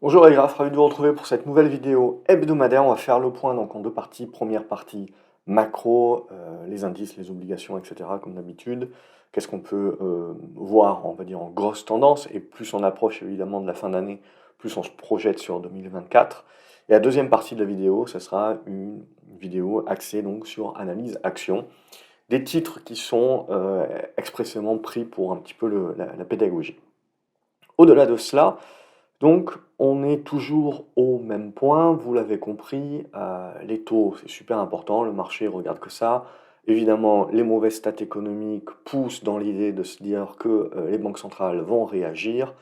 Bonjour les graphes, ravi de vous retrouver pour cette nouvelle vidéo hebdomadaire. On va faire le point donc en deux parties. Première partie macro, les indices, les obligations, etc. comme d'habitude. Qu'est-ce qu'on peut voir, on va dire, en grosse tendance. Et plus on approche évidemment de la fin d'année, plus on se projette sur 2024. Et la deuxième partie de la vidéo, ce sera une vidéo axée donc sur analyse action. Des titres qui sont expressément pris pour un petit peu la pédagogie. Au-delà de cela, donc, on est toujours au même point, vous l'avez compris, les taux, c'est super important, le marché regarde que ça. Évidemment, les mauvaises stats économiques poussent dans l'idée de se dire que les banques centrales vont réagir.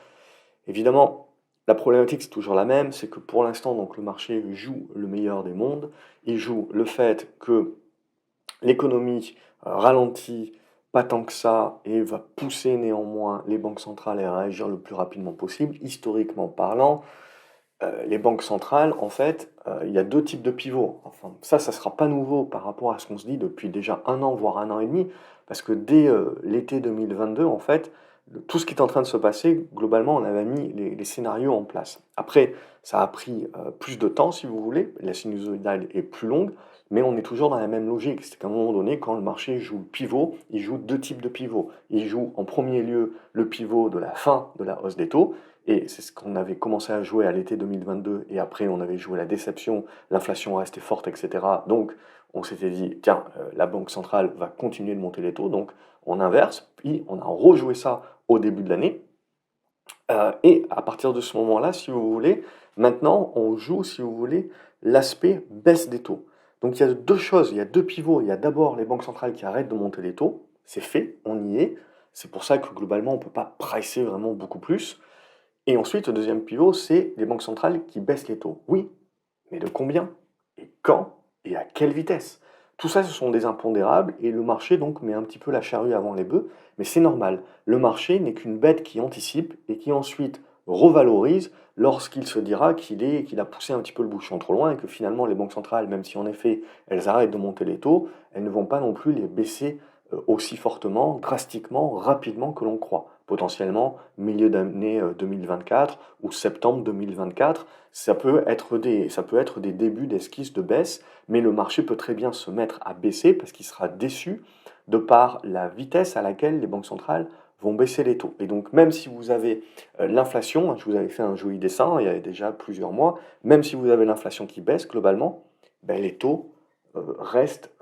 Évidemment, la problématique, c'est toujours la même, c'est que pour l'instant, donc, le marché joue le meilleur des mondes. Il joue le fait que l'économie ralentit pas tant que ça et va pousser néanmoins les banques centrales à réagir le plus rapidement possible. Historiquement parlant, les banques centrales, en fait, il y a deux types de pivots. Enfin, ça ne sera pas nouveau par rapport à ce qu'on se dit depuis déjà un an, voire un an et demi, parce que dès l'été 2022, en fait, tout ce qui est en train de se passer, globalement, on avait mis les scénarios en place. Après, ça a pris plus de temps, si vous voulez, la sinusoïdale est plus longue, mais on est toujours dans la même logique. C'est qu'à un moment donné, quand le marché joue le pivot, il joue deux types de pivots. Il joue en premier lieu le pivot de la fin de la hausse des taux, et c'est ce qu'on avait commencé à jouer à l'été 2022, et après on avait joué la déception, l'inflation restait forte, etc. Donc on s'était dit, tiens, la Banque centrale va continuer de monter les taux, donc on inverse, puis on a rejoué ça au début de l'année, et à partir de ce moment-là, si vous voulez, maintenant on joue, si vous voulez, l'aspect baisse des taux. Donc il y a deux choses, il y a deux pivots, il y a d'abord les banques centrales qui arrêtent de monter les taux, c'est fait, on y est, c'est pour ça que globalement on ne peut pas pricer vraiment beaucoup plus. Et ensuite, le deuxième pivot, c'est les banques centrales qui baissent les taux. Oui, mais de combien? Et quand? Et à quelle vitesse? Tout ça, ce sont des impondérables, et le marché donc met un petit peu la charrue avant les bœufs, mais c'est normal. Le marché n'est qu'une bête qui anticipe et qui ensuite revalorise lorsqu'il se dira qu'il a poussé un petit peu le bouchon trop loin et que finalement les banques centrales, même si en effet elles arrêtent de monter les taux, elles ne vont pas non plus les baisser aussi fortement, drastiquement, rapidement que l'on croit. Potentiellement milieu d'année 2024 ou septembre 2024, ça peut être des débuts d'esquisses de baisse, mais le marché peut très bien se mettre à baisser parce qu'il sera déçu de par la vitesse à laquelle les banques centrales vont baisser les taux. Et donc même si vous avez l'inflation, je vous avais fait un joli dessin il y a déjà plusieurs mois, même si vous avez l'inflation qui baisse globalement, ben, les taux restent,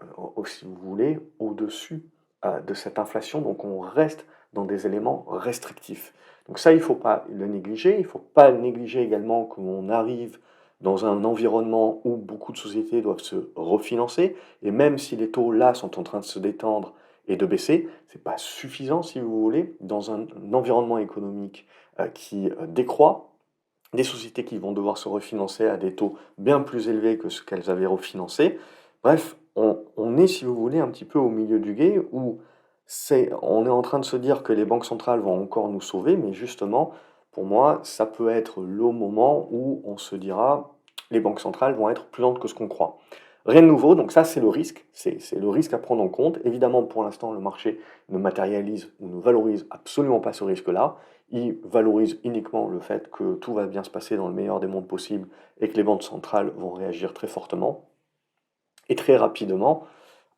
si vous voulez, au-dessus de cette inflation, donc on reste dans des éléments restrictifs. Donc ça, il ne faut pas le négliger. Il ne faut pas négliger également qu'on arrive dans un environnement où beaucoup de sociétés doivent se refinancer. Et même si les taux là sont en train de se détendre et de baisser, ce n'est pas suffisant, si vous voulez, dans un environnement économique qui décroît, des sociétés qui vont devoir se refinancer à des taux bien plus élevés que ce qu'elles avaient refinancé. Bref, on est, si vous voulez, un petit peu au milieu du gué où on est en train de se dire que les banques centrales vont encore nous sauver, mais justement, pour moi, ça peut être le moment où on se dira les banques centrales vont être plus lentes que ce qu'on croit. Rien de nouveau, donc ça c'est le risque, c'est le risque à prendre en compte. Évidemment, pour l'instant, le marché ne matérialise ou ne valorise absolument pas ce risque-là. Il valorise uniquement le fait que tout va bien se passer dans le meilleur des mondes possibles et que les banques centrales vont réagir très fortement et très rapidement.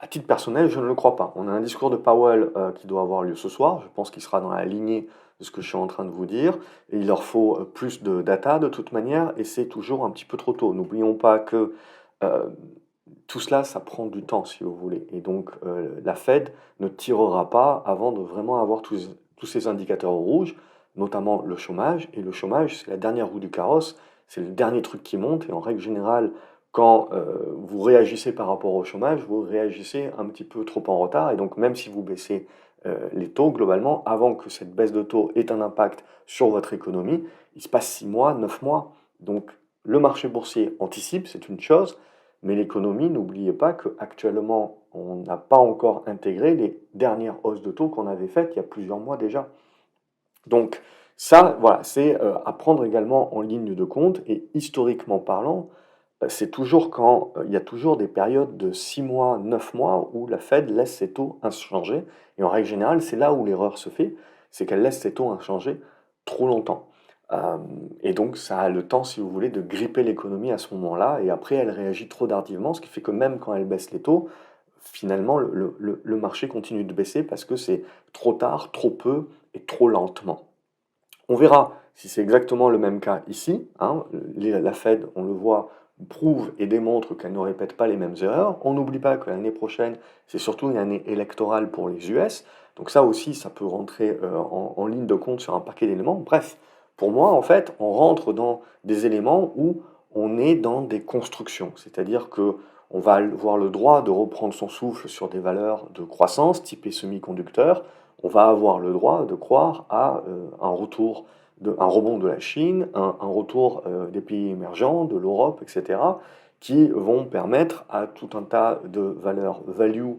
À titre personnel, je ne le crois pas. On a un discours de Powell qui doit avoir lieu ce soir. Je pense qu'il sera dans la lignée de ce que je suis en train de vous dire. Et il leur faut plus de data de toute manière, et c'est toujours un petit peu trop tôt. N'oublions pas que euh, tout cela, ça prend du temps, si vous voulez. Et donc, la Fed ne tirera pas avant de vraiment avoir tous ces indicateurs rouges, notamment le chômage. Et le chômage, c'est la dernière roue du carrosse, c'est le dernier truc qui monte. Et en règle générale, quand vous réagissez par rapport au chômage, vous réagissez un petit peu trop en retard. Et donc, même si vous baissez les taux, globalement, avant que cette baisse de taux ait un impact sur votre économie, il se passe 6 mois, 9 mois. Donc, le marché boursier anticipe, c'est une chose. Mais l'économie, n'oubliez pas qu'actuellement, on n'a pas encore intégré les dernières hausses de taux qu'on avait faites il y a plusieurs mois déjà. Donc ça, voilà, c'est à prendre également en ligne de compte. Et historiquement parlant, c'est toujours quand il y a toujours des périodes de 6 mois, 9 mois où la Fed laisse ses taux inchangés. Et en règle générale, c'est là où l'erreur se fait, c'est qu'elle laisse ses taux inchangés trop longtemps. Et donc ça a le temps, si vous voulez, de gripper l'économie à ce moment-là et après elle réagit trop tardivement, ce qui fait que même quand elle baisse les taux, finalement le marché continue de baisser parce que c'est trop tard, trop peu et trop lentement. On verra si c'est exactement le même cas ici, hein. La Fed, on le voit, prouve et démontre qu'elle ne répète pas les mêmes erreurs. On n'oublie pas que l'année prochaine, c'est surtout une année électorale pour les US. Donc ça aussi, ça peut rentrer en ligne de compte sur un paquet d'éléments. Bref, pour moi, en fait, on rentre dans des éléments où on est dans des constructions. C'est-à-dire que on va avoir le droit de reprendre son souffle sur des valeurs de croissance, typées semi-conducteurs. On va avoir le droit de croire à un retour, un rebond de la Chine, un retour des pays émergents, de l'Europe, etc., qui vont permettre à tout un tas de valeurs value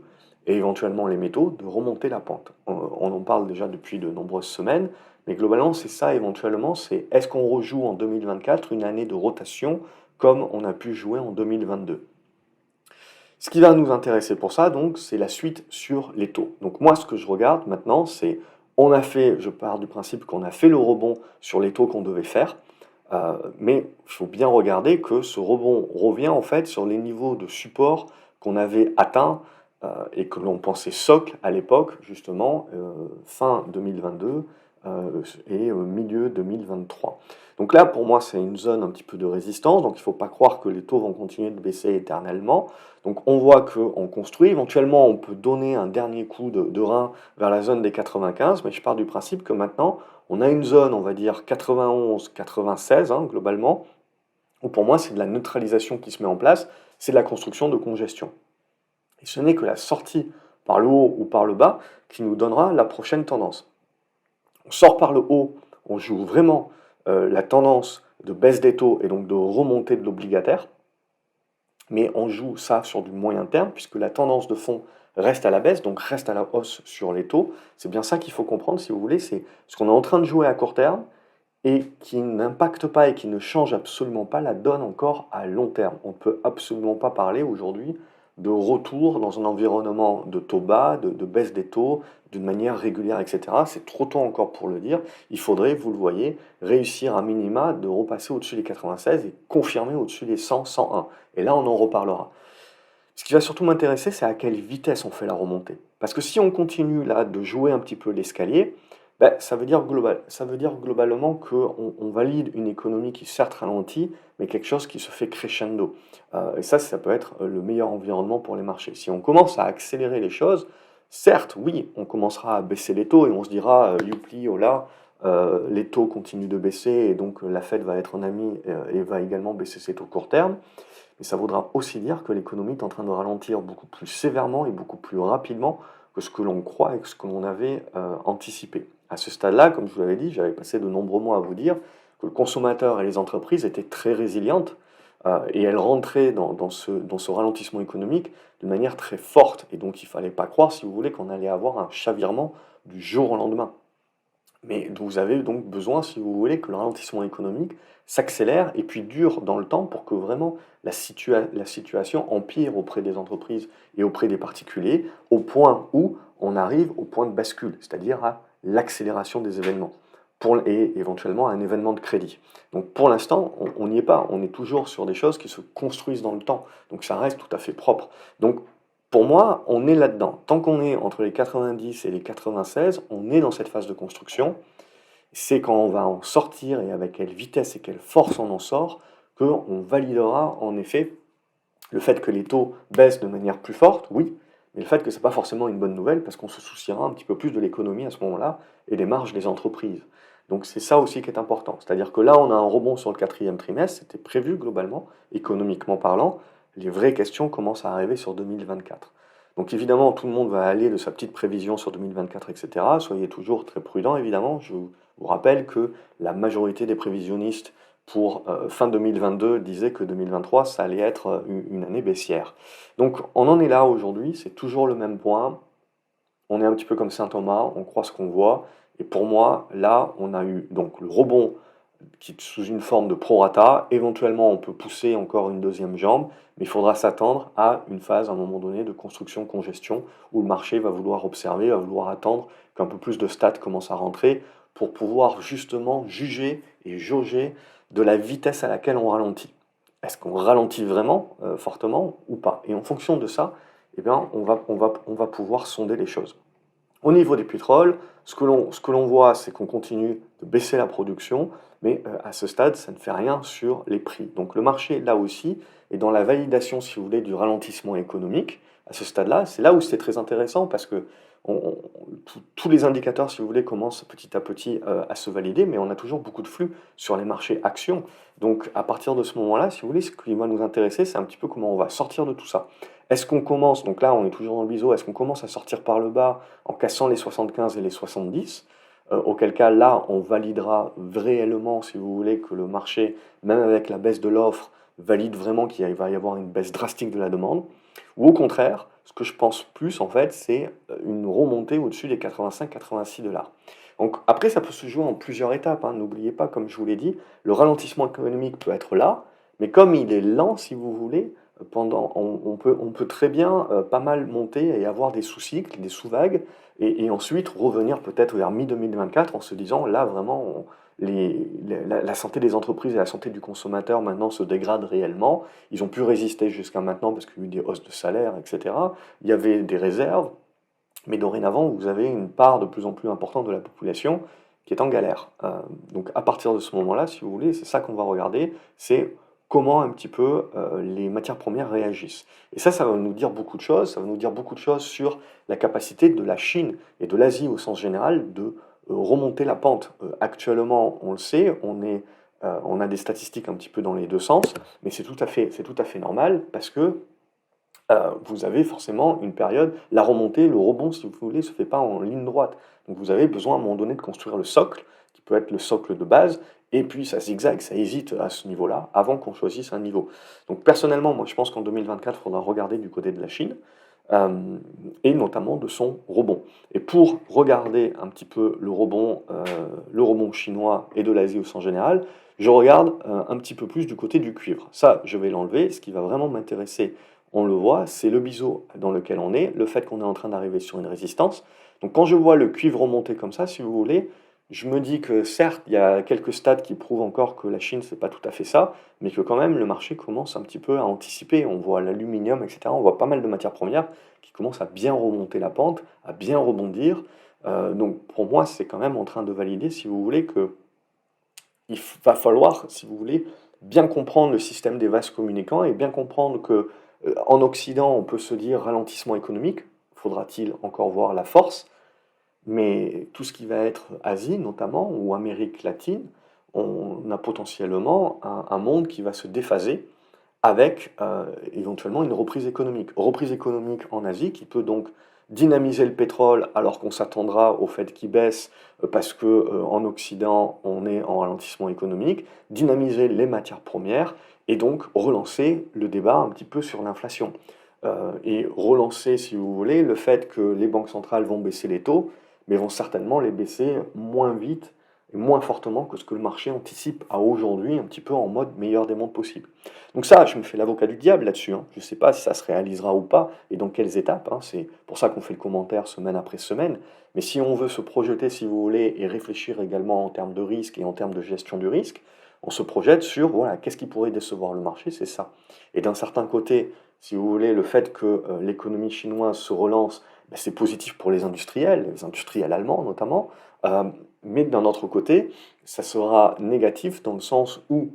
et éventuellement les métaux de remonter la pente. On en parle déjà depuis de nombreuses semaines, mais globalement c'est ça éventuellement, c'est est-ce qu'on rejoue en 2024 une année de rotation comme on a pu jouer en 2022. Ce qui va nous intéresser pour ça, donc, c'est la suite sur les taux. Donc moi, ce que je regarde maintenant, c'est, on a fait, je pars du principe qu'on a fait le rebond sur les taux qu'on devait faire, mais il faut bien regarder que ce rebond revient en fait sur les niveaux de support qu'on avait atteints et que l'on pensait socle à l'époque, justement, fin 2022 et milieu 2023. Donc là, pour moi, c'est une zone un petit peu de résistance, donc il ne faut pas croire que les taux vont continuer de baisser éternellement. Donc on voit qu'on construit, éventuellement on peut donner un dernier coup de rein vers la zone des 95, mais je pars du principe que maintenant on a une zone, on va dire 91-96 globalement, où pour moi c'est de la neutralisation qui se met en place, c'est de la construction de congestion. Et ce n'est que la sortie par le haut ou par le bas qui nous donnera la prochaine tendance. On sort par le haut, on joue vraiment la tendance de baisse des taux et donc de remontée de l'obligataire, mais on joue ça sur du moyen terme, puisque la tendance de fond reste à la baisse, donc reste à la hausse sur les taux. C'est bien ça qu'il faut comprendre, si vous voulez, c'est ce qu'on est en train de jouer à court terme et qui n'impacte pas et qui ne change absolument pas la donne encore à long terme. On ne peut absolument pas parler aujourd'hui de retour dans un environnement de taux bas, de baisse des taux, d'une manière régulière, etc. C'est trop tôt encore pour le dire. Il faudrait, vous le voyez, réussir à minima de repasser au-dessus des 96 et confirmer au-dessus des 100, 101. Et là, on en reparlera. Ce qui va surtout m'intéresser, c'est à quelle vitesse on fait la remontée. Parce que si on continue là de jouer un petit peu l'escalier, ben, ça veut dire globalement qu'on valide une économie qui certes ralentit, mais quelque chose qui se fait crescendo. Et ça peut être le meilleur environnement pour les marchés. Si on commence à accélérer les choses, certes, oui, on commencera à baisser les taux et on se dira, youpli, oh là, les taux continuent de baisser et donc la Fed va être un ami et va également baisser ses taux court terme. Mais ça voudra aussi dire que l'économie est en train de ralentir beaucoup plus sévèrement et beaucoup plus rapidement que ce que l'on croit et que ce que l'on avait anticipé. À ce stade-là, comme je vous l'avais dit, j'avais passé de nombreux mois à vous dire que le consommateur et les entreprises étaient très résilientes et elles rentraient dans ce ralentissement économique de manière très forte. Et donc il ne fallait pas croire, si vous voulez, qu'on allait avoir un chavirement du jour au lendemain. Mais vous avez donc besoin, si vous voulez, que le ralentissement économique s'accélère et puis dure dans le temps pour que vraiment la situation empire auprès des entreprises et auprès des particuliers, au point où on arrive au point de bascule, c'est-à-dire à l'accélération des événements et éventuellement à un événement de crédit. Donc pour l'instant, on n'y est pas, on est toujours sur des choses qui se construisent dans le temps, donc ça reste tout à fait propre. Donc pour moi, on est là-dedans. Tant qu'on est entre les 90 et les 96, on est dans cette phase de construction. C'est quand on va en sortir et avec quelle vitesse et quelle force on en sort qu'on validera en effet le fait que les taux baissent de manière plus forte, oui, mais le fait que ce n'est pas forcément une bonne nouvelle parce qu'on se souciera un petit peu plus de l'économie à ce moment-là et des marges des entreprises. Donc c'est ça aussi qui est important. C'est-à-dire que là, on a un rebond sur le quatrième trimestre, c'était prévu globalement, économiquement parlant. Les vraies questions commencent à arriver sur 2024. Donc évidemment, tout le monde va aller de sa petite prévision sur 2024, etc. Soyez toujours très prudents, évidemment. Je vous rappelle que la majorité des prévisionnistes pour fin 2022 disaient que 2023, ça allait être une année baissière. Donc on en est là aujourd'hui, c'est toujours le même point. On est un petit peu comme Saint Thomas, on croit ce qu'on voit. Et pour moi, là, on a eu donc le rebond qui est sous une forme de prorata. Éventuellement, on peut pousser encore une deuxième jambe, mais il faudra s'attendre à une phase, à un moment donné, de construction-congestion, où le marché va vouloir observer, va vouloir attendre qu'un peu plus de stats commencent à rentrer pour pouvoir justement juger et jauger de la vitesse à laquelle on ralentit. Est-ce qu'on ralentit vraiment fortement ou pas? Et en fonction de ça, eh bien, on va pouvoir sonder les choses. Au niveau des pétroles, ce que l'on voit, c'est qu'on continue de baisser la production, mais à ce stade, ça ne fait rien sur les prix. Donc le marché, là aussi, est dans la validation, si vous voulez, du ralentissement économique. À ce stade-là, c'est là où c'est très intéressant parce que tous les indicateurs, si vous voulez, commencent petit à petit à se valider, mais on a toujours beaucoup de flux sur les marchés actions. Donc à partir de ce moment-là, si vous voulez, ce qui va nous intéresser, c'est un petit peu comment on va sortir de tout ça. Est-ce qu'on commence, donc là on est toujours dans le biseau, est-ce qu'on commence à sortir par le bas en cassant les 75 et les 70, auquel cas là on validera réellement, si vous voulez, que le marché, même avec la baisse de l'offre, valide vraiment qu'il va y avoir une baisse drastique de la demande, ou au contraire, ce que je pense plus en fait, c'est une remontée au-dessus des 85-86 $. Donc après, ça peut se jouer en plusieurs étapes, hein. N'oubliez pas, comme je vous l'ai dit, le ralentissement économique peut être là, mais comme il est lent, si vous voulez, on peut très bien pas mal monter et avoir des sous-cycles, des sous-vagues, et ensuite revenir peut-être vers mi-2024 en se disant, là vraiment, la santé des entreprises et la santé du consommateur maintenant se dégradent réellement. Ils ont pu résister jusqu'à maintenant parce qu'il y a eu des hausses de salaire, etc. Il y avait des réserves, mais dorénavant, vous avez une part de plus en plus importante de la population qui est en galère. Donc à partir de ce moment-là, si vous voulez, c'est ça qu'on va regarder, c'est comment un petit peu les matières premières réagissent. Et ça va nous dire beaucoup de choses, ça va nous dire beaucoup de choses sur la capacité de la Chine et de l'Asie au sens général de remonter la pente. Actuellement, on le sait, on a des statistiques un petit peu dans les deux sens, mais c'est tout à fait normal parce que vous avez forcément une période, la remontée, le rebond, si vous voulez, ne se fait pas en ligne droite. Donc vous avez besoin à un moment donné de construire le socle, qui peut être le socle de base, et puis ça zigzague, ça hésite à ce niveau-là, avant qu'on choisisse un niveau. Donc personnellement, moi je pense qu'en 2024, il faudra regarder du côté de la Chine, euh, et notamment de son rebond. Et pour regarder un petit peu le rebond chinois et de l'Asie au sens général, je regarde un petit peu plus du côté du cuivre. Ça, je vais l'enlever. Ce qui va vraiment m'intéresser, on le voit, c'est le biseau dans lequel on est, le fait qu'on est en train d'arriver sur une résistance. Donc quand je vois le cuivre remonter comme ça, si vous voulez, je me dis que certes, il y a quelques stats qui prouvent encore que la Chine, c'est pas tout à fait ça, mais que quand même le marché commence un petit peu à anticiper. On voit l'aluminium, etc. On voit pas mal de matières premières qui commencent à bien remonter la pente, à bien rebondir. Donc pour moi, c'est quand même en train de valider, si vous voulez, que va falloir, si vous voulez, bien comprendre le système des vases communicants et bien comprendre que en Occident, on peut se dire ralentissement économique. Faudra-t-il encore voir la force? Mais tout ce qui va être Asie notamment, ou Amérique latine, on a potentiellement un monde qui va se déphaser avec éventuellement une reprise économique. Reprise économique en Asie qui peut donc dynamiser le pétrole alors qu'on s'attendra au fait qu'il baisse parce que en Occident on est en ralentissement économique, dynamiser les matières premières et donc relancer le débat un petit peu sur l'inflation. Et relancer, si vous voulez, le fait que les banques centrales vont baisser les taux, mais vont certainement les baisser moins vite et moins fortement que ce que le marché anticipe à aujourd'hui, un petit peu en mode meilleur des mondes possible. Donc ça, je me fais l'avocat du diable là-dessus, hein. Je ne sais pas si ça se réalisera ou pas, et dans quelles étapes, hein. C'est pour ça qu'on fait le commentaire semaine après semaine. Mais si on veut se projeter, si vous voulez, et réfléchir également en termes de risque et en termes de gestion du risque, on se projette sur, voilà, qu'est-ce qui pourrait décevoir le marché, c'est ça. Et d'un certain côté, si vous voulez, le fait que l'économie chinoise se relance, ben, c'est positif pour les industriels allemands notamment, euh, mais d'un autre côté, ça sera négatif dans le sens où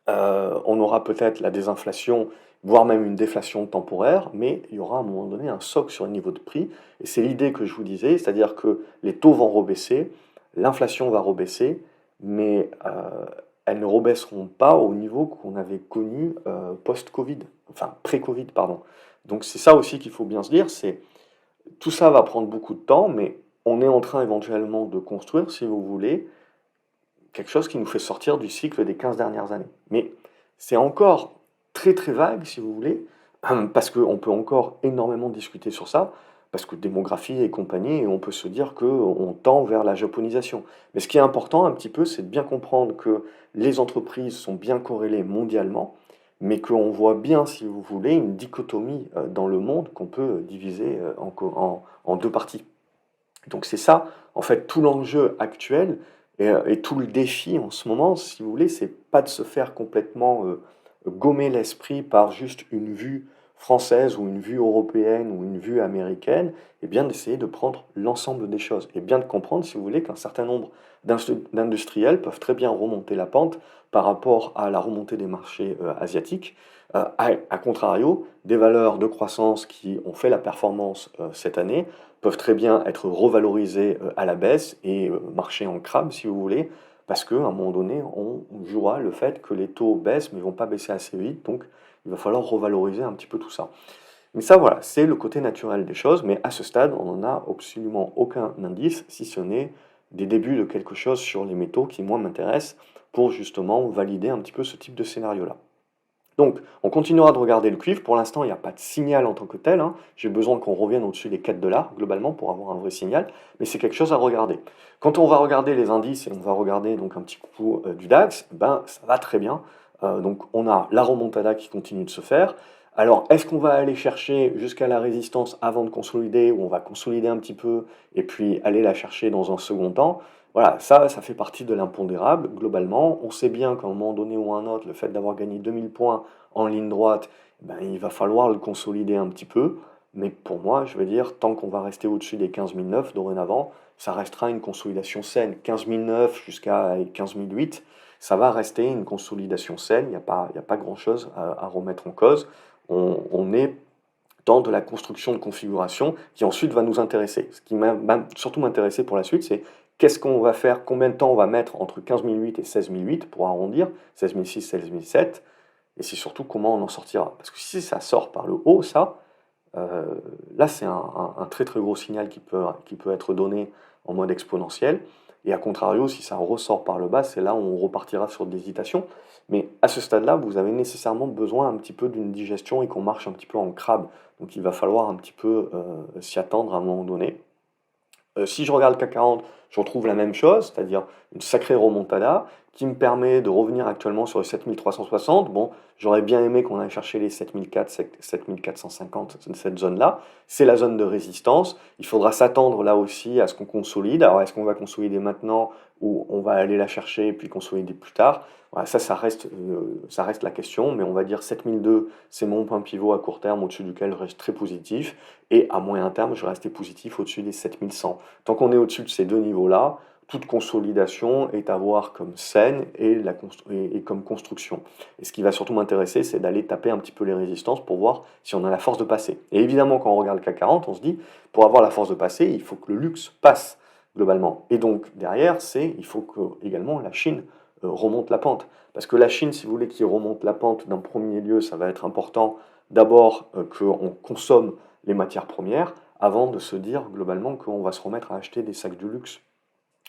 on aura peut-être la désinflation, voire même une déflation temporaire, mais il y aura à un moment donné un socle sur le niveau de prix. Et c'est l'idée que je vous disais, c'est-à-dire que les taux vont rebaisser, l'inflation va rebaisser, mais elles ne rebaisseront pas au niveau qu'on avait connu post-Covid, enfin pré-Covid, pardon. Donc c'est ça aussi qu'il faut bien se dire, c'est tout ça va prendre beaucoup de temps, mais on est en train éventuellement de construire, si vous voulez, quelque chose qui nous fait sortir du cycle des 15 dernières années. Mais c'est encore très très vague, si vous voulez, parce qu'on peut encore énormément discuter sur ça, parce que démographie et compagnie, et on peut se dire qu'on tend vers la japonisation. Mais ce qui est important un petit peu, c'est de bien comprendre que les entreprises sont bien corrélées mondialement, mais qu'on voit bien, si vous voulez, une dichotomie dans le monde qu'on peut diviser en deux parties. Donc c'est ça, en fait, tout l'enjeu actuel et tout le défi en ce moment, si vous voulez, c'est pas de se faire complètement gommer l'esprit par juste une vue française ou une vue européenne ou une vue américaine, et bien d'essayer de prendre l'ensemble des choses et bien de comprendre, si vous voulez, qu'un certain nombre d'industriels peuvent très bien remonter la pente par rapport à la remontée des marchés asiatiques. À contrario, des valeurs de croissance qui ont fait la performance cette année peuvent très bien être revalorisés à la baisse et marcher en crabe, si vous voulez, parce qu'à un moment donné, on jouera le fait que les taux baissent, mais ne vont pas baisser assez vite, donc il va falloir revaloriser un petit peu tout ça. Mais ça, voilà, c'est le côté naturel des choses, mais à ce stade, on n'en a absolument aucun indice, si ce n'est des débuts de quelque chose sur les métaux qui, moi, m'intéressent pour justement valider un petit peu ce type de scénario-là. Donc, on continuera de regarder le cuivre. Pour l'instant, il n'y a pas de signal en tant que tel, hein. J'ai besoin qu'on revienne au-dessus des 4 dollars globalement pour avoir un vrai signal, mais c'est quelque chose à regarder. Quand on va regarder les indices et on va regarder donc un petit coup du DAX, ben ça va très bien. Donc on a la remontada qui continue de se faire. Alors, est-ce qu'on va aller chercher jusqu'à la résistance avant de consolider, ou on va consolider un petit peu et puis aller la chercher dans un second temps? Voilà, ça fait partie de l'impondérable, globalement. On sait bien qu'à un moment donné ou à un autre, le fait d'avoir gagné 2000 points en ligne droite, ben, il va falloir le consolider un petit peu. Mais pour moi, je veux dire, tant qu'on va rester au-dessus des 15 009 dorénavant, ça restera une consolidation saine. 15 009 jusqu'à 15 008, ça va rester une consolidation saine. Il y a pas grand-chose à remettre en cause. On est dans de la construction de configuration qui ensuite va nous intéresser. Ce qui va surtout m'intéresser pour la suite, c'est qu'est-ce qu'on va faire, combien de temps on va mettre entre 15 008 et 16 008 pour arrondir, 16 006, 16 007, et c'est surtout comment on en sortira. Parce que si ça sort par le haut, ça, euh, là c'est un très très gros signal qui peut être donné en mode exponentiel. Et à contrario, si ça ressort par le bas, c'est là où on repartira sur de l'hésitation. Mais à ce stade-là, vous avez nécessairement besoin un petit peu d'une digestion et qu'on marche un petit peu en crabe. Donc il va falloir un petit peu s'y attendre à un moment donné. Si je regarde le CAC 40, je retrouve la même chose, c'est-à-dire une sacrée remontada qui me permet de revenir actuellement sur les 7360. Bon, j'aurais bien aimé qu'on aille chercher les 7400, 7450, cette zone-là. C'est la zone de résistance. Il faudra s'attendre là aussi à ce qu'on consolide. Alors, est-ce qu'on va consolider maintenant ou on va aller la chercher et puis consolider plus tard? Voilà, ça reste la question, mais on va dire 7002, c'est mon point pivot à court terme au-dessus duquel je reste très positif. Et à moyen terme, je restais positif au-dessus des 7100. Tant qu'on est au-dessus de ces deux niveaux-là, toute consolidation est à voir comme saine et comme construction. Et ce qui va surtout m'intéresser, c'est d'aller taper un petit peu les résistances pour voir si on a la force de passer. Et évidemment, quand on regarde le CAC 40, on se dit, pour avoir la force de passer, il faut que le luxe passe globalement. Et donc, derrière, il faut que également la Chine remonte la pente. Parce que la Chine, si vous voulez, qui remonte la pente d'un premier lieu, ça va être important d'abord qu'on consomme les matières premières avant de se dire globalement qu'on va se remettre à acheter des sacs de luxe.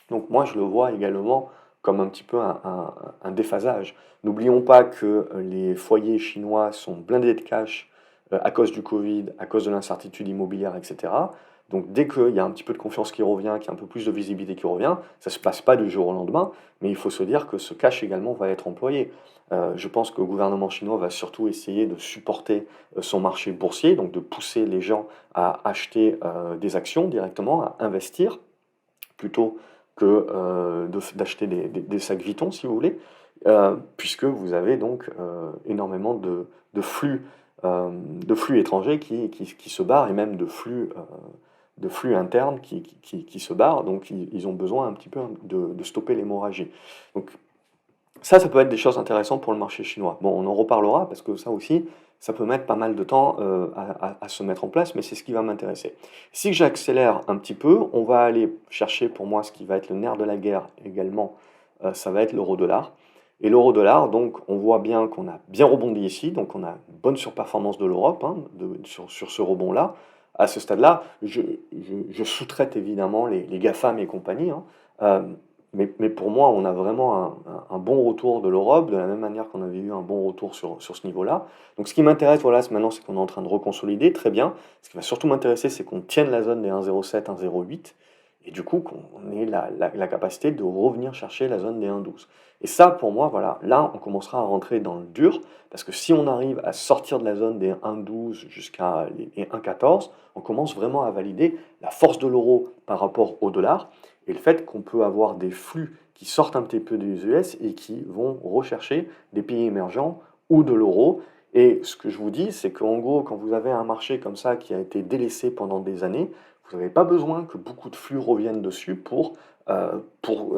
Donc moi je le vois également comme un petit peu un déphasage. N'oublions pas que les foyers chinois sont blindés de cash à cause du Covid, à cause de l'incertitude immobilière, etc. Donc dès qu'il y a un petit peu de confiance qui revient, qu'il y a un peu plus de visibilité qui revient, ça ne se passe pas du jour au lendemain, mais il faut se dire que ce cash également va être employé. Je pense que le gouvernement chinois va surtout essayer de supporter son marché boursier, donc de pousser les gens à acheter des actions directement, à investir, plutôt que d'acheter des sacs Vuitton, si vous voulez, puisque vous avez donc énormément de flux étrangers qui se barrent, et même de flux internes qui se barrent, donc ils ont besoin un petit peu de stopper l'hémorragie. Donc ça peut être des choses intéressantes pour le marché chinois. Bon, on en reparlera parce que ça aussi, ça peut mettre pas mal de temps à se mettre en place, mais c'est ce qui va m'intéresser. Si j'accélère un petit peu, on va aller chercher pour moi ce qui va être le nerf de la guerre également, ça va être l'euro-dollar. Et l'euro-dollar, donc on voit bien qu'on a bien rebondi ici, donc on a une bonne surperformance de l'Europe sur ce rebond-là. À ce stade-là, je sous-traite évidemment les GAFAM et compagnie, hein. Mais pour moi, on a vraiment un bon retour de l'Europe, de la même manière qu'on avait eu un bon retour sur ce niveau-là. Donc ce qui m'intéresse, voilà, maintenant, c'est qu'on est en train de reconsolider, très bien. Ce qui va surtout m'intéresser, c'est qu'on tienne la zone des 1,07, 1,08. et du coup qu'on ait la capacité de revenir chercher la zone des 1,12. Et ça, pour moi, voilà, là, on commencera à rentrer dans le dur, parce que si on arrive à sortir de la zone des 1,12 jusqu'à les 1,14, on commence vraiment à valider la force de l'euro par rapport au dollar, et le fait qu'on peut avoir des flux qui sortent un petit peu des US et qui vont rechercher des pays émergents ou de l'euro. Et ce que je vous dis, c'est qu'en gros, quand vous avez un marché comme ça qui a été délaissé pendant des années, vous n'avez pas besoin que beaucoup de flux reviennent dessus pour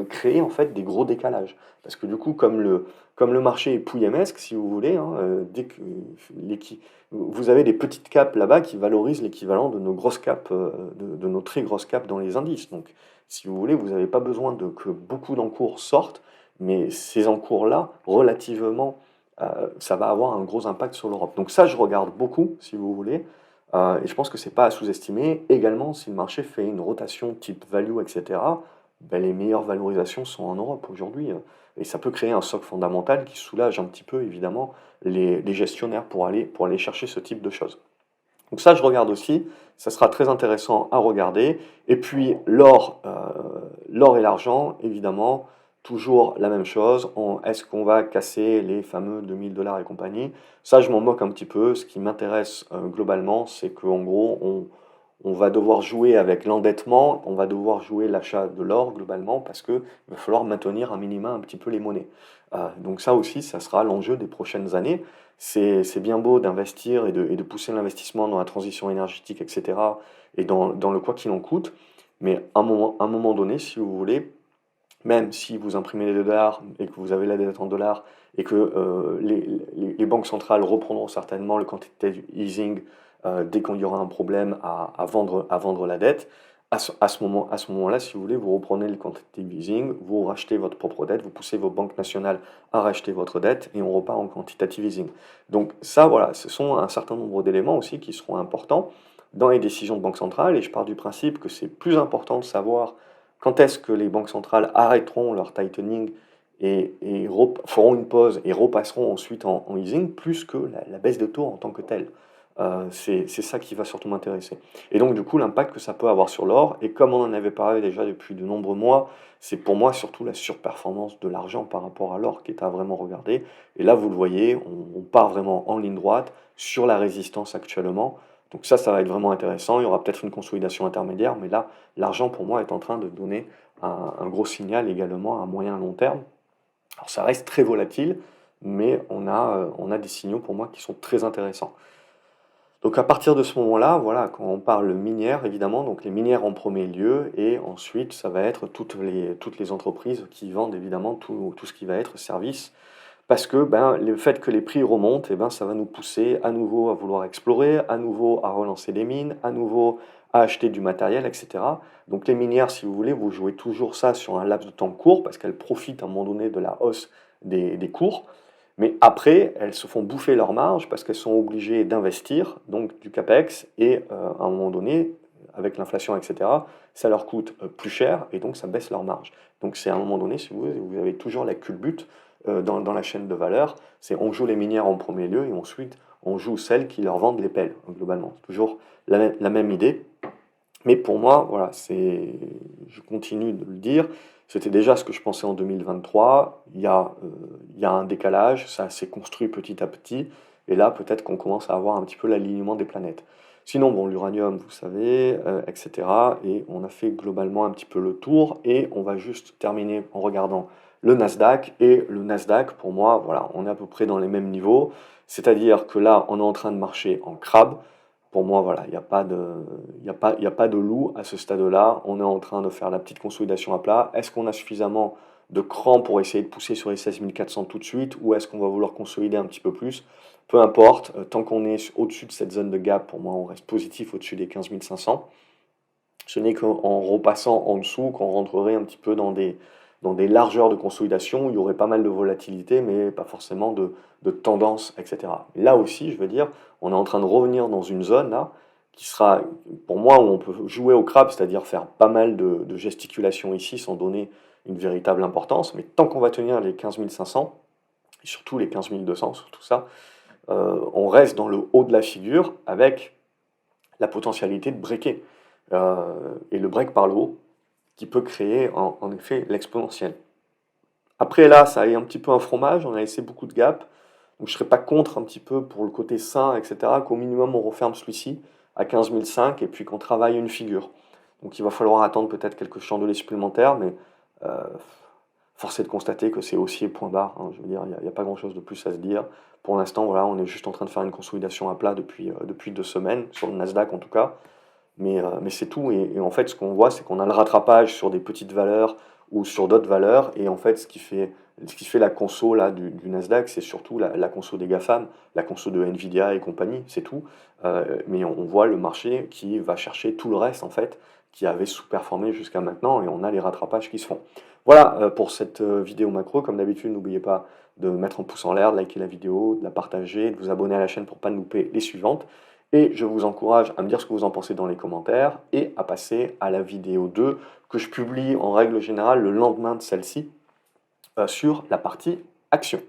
créer en fait des gros décalages. Parce que du coup, comme le marché est pouillemesque, si vous voulez, hein, dès que vous avez des petites capes là-bas qui valorisent l'équivalent de nos grosses capes, de nos très grosses capes dans les indices. Donc, si vous voulez, vous n'avez pas besoin que beaucoup d'encours sortent, mais ces encours-là, relativement, ça va avoir un gros impact sur l'Europe. Donc ça, je regarde beaucoup, si vous voulez, et je pense que c'est pas à sous-estimer. Également, si le marché fait une rotation type value, etc., ben, les meilleures valorisations sont en Europe aujourd'hui. Et ça peut créer un socle fondamental qui soulage un petit peu, évidemment, les gestionnaires pour aller chercher ce type de choses. Donc ça, je regarde aussi, ça sera très intéressant à regarder. Et puis l'or et l'argent, évidemment, toujours la même chose. Est-ce qu'on va casser les fameux 2000 $ et compagnie? Ça, je m'en moque un petit peu. Ce qui m'intéresse globalement, c'est qu'en gros, on va devoir jouer avec l'endettement, on va devoir jouer l'achat de l'or globalement, parce qu'il va falloir maintenir un minima un petit peu les monnaies. Donc ça aussi, ça sera l'enjeu des prochaines années. C'est bien beau d'investir et de pousser l'investissement dans la transition énergétique, etc., et dans le quoi qu'il en coûte, mais à un moment donné, si vous voulez, même si vous imprimez des dollars et que vous avez la dette en dollars et que les banques centrales reprendront certainement le quantitative easing dès qu'il y aura un problème à vendre la dette, à ce moment-là, si vous voulez, vous reprenez le quantitative easing, vous rachetez votre propre dette, vous poussez vos banques nationales à racheter votre dette et on repart en quantitative easing. Donc ça, voilà, ce sont un certain nombre d'éléments aussi qui seront importants dans les décisions de banque centrale, et je pars du principe que c'est plus important de savoir quand est-ce que les banques centrales arrêteront leur tightening et feront une pause et repasseront ensuite en easing, plus que la baisse de taux en tant que telle? C'est ça qui va surtout m'intéresser. Et donc du coup, l'impact que ça peut avoir sur l'or, et comme on en avait parlé déjà depuis de nombreux mois, c'est pour moi surtout la surperformance de l'argent par rapport à l'or qui est à vraiment regarder. Et là, vous le voyez, on part vraiment en ligne droite sur la résistance actuellement. Donc ça va être vraiment intéressant. Il y aura peut-être une consolidation intermédiaire, mais là, l'argent pour moi est en train de donner un gros signal également à moyen long terme. Alors ça reste très volatile, mais on a des signaux pour moi qui sont très intéressants. Donc à partir de ce moment-là, voilà, quand on parle minière, évidemment, donc les minières en premier lieu, et ensuite ça va être toutes les entreprises qui vendent évidemment tout ce qui va être service, parce que ben, le fait que les prix remontent, eh ben, ça va nous pousser à nouveau à vouloir explorer, à nouveau à relancer des mines, à nouveau à acheter du matériel, etc. Donc les minières, si vous voulez, vous jouez toujours ça sur un laps de temps court, parce qu'elles profitent à un moment donné de la hausse des cours. Mais après, elles se font bouffer leur marge parce qu'elles sont obligées d'investir, donc du CAPEX, et à un moment donné, avec l'inflation, etc., ça leur coûte plus cher et donc ça baisse leur marge. Donc c'est à un moment donné, si vous avez toujours la culbute dans la chaîne de valeur, c'est on joue les minières en premier lieu et ensuite on joue celles qui leur vendent les pelles, globalement. C'est toujours la même idée. Mais pour moi, voilà, je continue de le dire, c'était déjà ce que je pensais en 2023. Il y a un décalage, ça s'est construit petit à petit, et là, peut-être qu'on commence à avoir un petit peu l'alignement des planètes. Sinon, bon, l'uranium, vous savez, etc. Et on a fait globalement un petit peu le tour, et on va juste terminer en regardant le Nasdaq. Et le Nasdaq, pour moi, voilà, on est à peu près dans les mêmes niveaux, c'est-à-dire que là, on est en train de marcher en crabe. Pour moi, voilà, il n'y a pas de, il y a pas de loup à ce stade-là. On est en train de faire la petite consolidation à plat. Est-ce qu'on a suffisamment de cran pour essayer de pousser sur les 16 400 tout de suite, ou est-ce qu'on va vouloir consolider un petit peu plus? Peu importe, tant qu'on est au-dessus de cette zone de gap, pour moi, on reste positif au-dessus des 15 500. Ce n'est qu'en repassant en dessous qu'on rentrerait un petit peu dans des largeurs de consolidation où il y aurait pas mal de volatilité, mais pas forcément de tendance, etc. Là aussi, je veux dire, on est en train de revenir dans une zone là qui sera, pour moi, où on peut jouer au crabe, c'est-à-dire faire pas mal de gesticulation ici sans donner une véritable importance, mais tant qu'on va tenir les 15 500, et surtout les 15 200, surtout ça, on reste dans le haut de la figure avec la potentialité de breaker. Et le break par le haut, qui peut créer en effet l'exponentielle. Après là, ça est un petit peu un fromage, on a laissé beaucoup de gap, donc je ne serais pas contre un petit peu pour le côté sain, etc., qu'au minimum on referme celui-ci à 15 005 et puis qu'on travaille une figure. Donc il va falloir attendre peut-être quelques chandeliers supplémentaires, mais euh, force est de constater que c'est haussier point barre, hein. Je veux dire, il n'y a pas grand-chose de plus à se dire. Pour l'instant, voilà, on est juste en train de faire une consolidation à plat depuis 2 semaines, sur le Nasdaq en tout cas. Mais c'est tout. Et en fait, ce qu'on voit, c'est qu'on a le rattrapage sur des petites valeurs ou sur d'autres valeurs. Et en fait, ce qui fait la conso là, du Nasdaq, c'est surtout la conso des GAFAM, la conso de Nvidia et compagnie, c'est tout. Mais on voit le marché qui va chercher tout le reste, en fait, qui avait sous-performé jusqu'à maintenant. Et on a les rattrapages qui se font. Voilà pour cette vidéo macro. Comme d'habitude, n'oubliez pas de mettre un pouce en l'air, de liker la vidéo, de la partager, de vous abonner à la chaîne pour ne pas louper les suivantes. Et je vous encourage à me dire ce que vous en pensez dans les commentaires et à passer à la vidéo 2 que je publie en règle générale le lendemain de celle-ci sur la partie action.